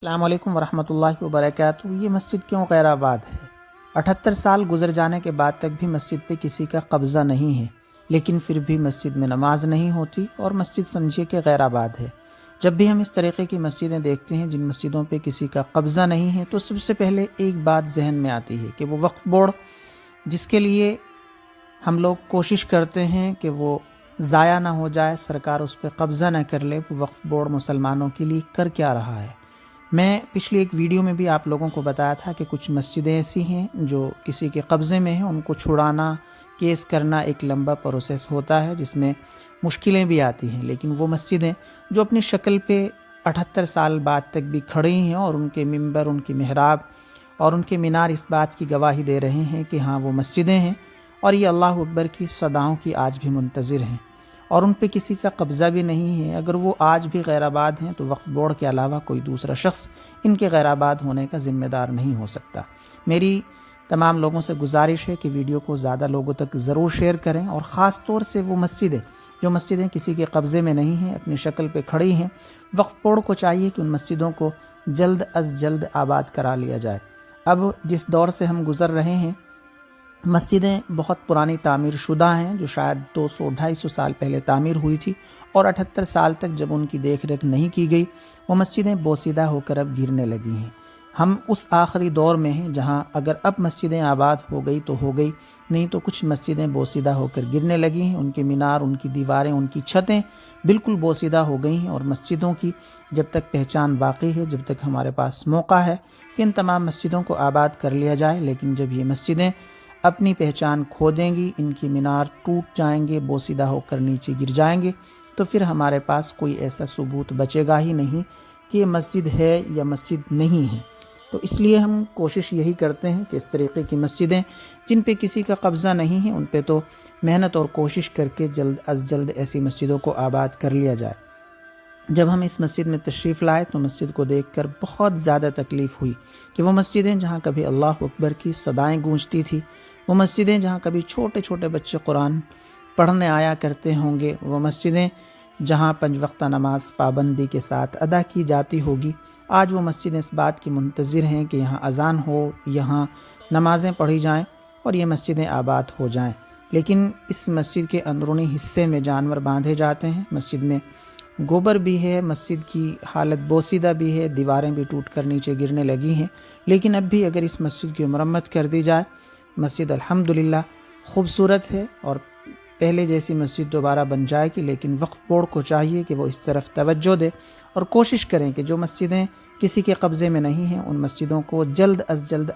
السلام علیکم ورحمۃ اللہ وبرکاتہ۔ یہ مسجد کیوں غیر آباد ہے؟ 78 سال گزر جانے کے بعد تک بھی مسجد پہ کسی کا قبضہ نہیں ہے، لیکن پھر بھی مسجد میں نماز نہیں ہوتی اور مسجد سمجھیے کہ غیر آباد ہے۔ جب بھی ہم اس طریقے کی مسجدیں دیکھتے ہیں جن مسجدوں پہ کسی کا قبضہ نہیں ہے تو سب سے پہلے ایک بات ذہن میں آتی ہے کہ وہ وقف بورڈ جس کے لیے ہم لوگ کوشش کرتے ہیں کہ وہ ضائع نہ ہو جائے، سرکار اس پہ قبضہ نہ کر لے، وہ وقف بورڈ مسلمانوں کے لیے کر کیا رہا ہے؟ میں پچھلی ایک ویڈیو میں بھی آپ لوگوں کو بتایا تھا کہ کچھ مسجدیں ایسی ہیں جو کسی کے قبضے میں ہیں، ان کو چھڑانا، کیس کرنا ایک لمبا پروسیس ہوتا ہے جس میں مشکلیں بھی آتی ہیں، لیکن وہ مسجدیں جو اپنی شکل پہ 78 سال بعد تک بھی کھڑی ہیں اور ان کے ممبر، ان کی محراب اور ان کے مینار اس بات کی گواہی دے رہے ہیں کہ ہاں وہ مسجدیں ہیں اور یہ اللہ اکبر کی صداؤں کی آج بھی منتظر ہیں اور ان پہ کسی کا قبضہ بھی نہیں ہے۔ اگر وہ آج بھی غیر آباد ہیں تو وقف بورڈ کے علاوہ کوئی دوسرا شخص ان کے غیر آباد ہونے کا ذمہ دار نہیں ہو سکتا۔ میری تمام لوگوں سے گزارش ہے کہ ویڈیو کو زیادہ لوگوں تک ضرور شیئر کریں، اور خاص طور سے وہ مسجدیں کسی کے قبضے میں نہیں ہیں، اپنی شکل پہ کھڑی ہیں، وقف بورڈ کو چاہیے کہ ان مسجدوں کو جلد از جلد آباد کرا لیا جائے۔ اب جس دور سے ہم گزر رہے ہیں، مسجدیں بہت پرانی تعمیر شدہ ہیں جو شاید 200-250 سال پہلے تعمیر ہوئی تھی، اور 78 سال تک جب ان کی دیکھ ریکھ نہیں کی گئی وہ مسجدیں بوسیدہ ہو کر اب گرنے لگی ہیں۔ ہم اس آخری دور میں ہیں جہاں اگر اب مسجدیں آباد ہو گئی تو ہو گئی، نہیں تو کچھ مسجدیں بوسیدہ ہو کر گرنے لگی ہیں، ان کے مینار، ان کی دیواریں، ان کی چھتیں بالکل بوسیدہ ہو گئی ہیں۔ اور مسجدوں کی جب تک پہچان باقی ہے، جب تک ہمارے پاس موقع ہے کہ ان تمام مسجدوں کو آباد کر لیا جائے، لیکن جب یہ مسجدیں اپنی پہچان کھو دیں گی، ان کی مینار ٹوٹ جائیں گے، بوسیدہ ہو کر نیچے گر جائیں گے، تو پھر ہمارے پاس کوئی ایسا ثبوت بچے گا ہی نہیں کہ یہ مسجد ہے یا مسجد نہیں ہے۔ تو اس لیے ہم کوشش یہی کرتے ہیں کہ اس طریقے کی مسجدیں جن پہ کسی کا قبضہ نہیں ہے ان پہ تو محنت اور کوشش کر کے جلد از جلد ایسی مسجدوں کو آباد کر لیا جائے۔ جب ہم اس مسجد میں تشریف لائے تو مسجد کو دیکھ کر بہت زیادہ تکلیف ہوئی کہ وہ مسجدیں جہاں کبھی اللہ اکبر کی صدائیں گونجتی تھی، وہ مسجدیں جہاں کبھی چھوٹے چھوٹے بچے قرآن پڑھنے آیا کرتے ہوں گے، وہ مسجدیں جہاں 5 وقتہ نماز پابندی کے ساتھ ادا کی جاتی ہوگی، آج وہ مسجدیں اس بات کی منتظر ہیں کہ یہاں اذان ہو، یہاں نمازیں پڑھی جائیں اور یہ مسجدیں آباد ہو جائیں۔ لیکن اس مسجد کے اندرونی حصے میں جانور باندھے جاتے ہیں، مسجد میں گوبر بھی ہے، مسجد کی حالت بوسیدہ بھی ہے، دیواریں بھی ٹوٹ کر نیچے گرنے لگی ہیں، لیکن اب بھی اگر اس مسجد کی مرمت کر دی جائے، مسجد الحمدللہ خوبصورت ہے اور پہلے جیسی مسجد دوبارہ بن جائے گی۔ لیکن وقف بورڈ کو چاہیے کہ وہ اس طرف توجہ دے اور کوشش کریں کہ جو مسجدیں کسی کے قبضے میں نہیں ہیں ان مسجدوں کو جلد از جلد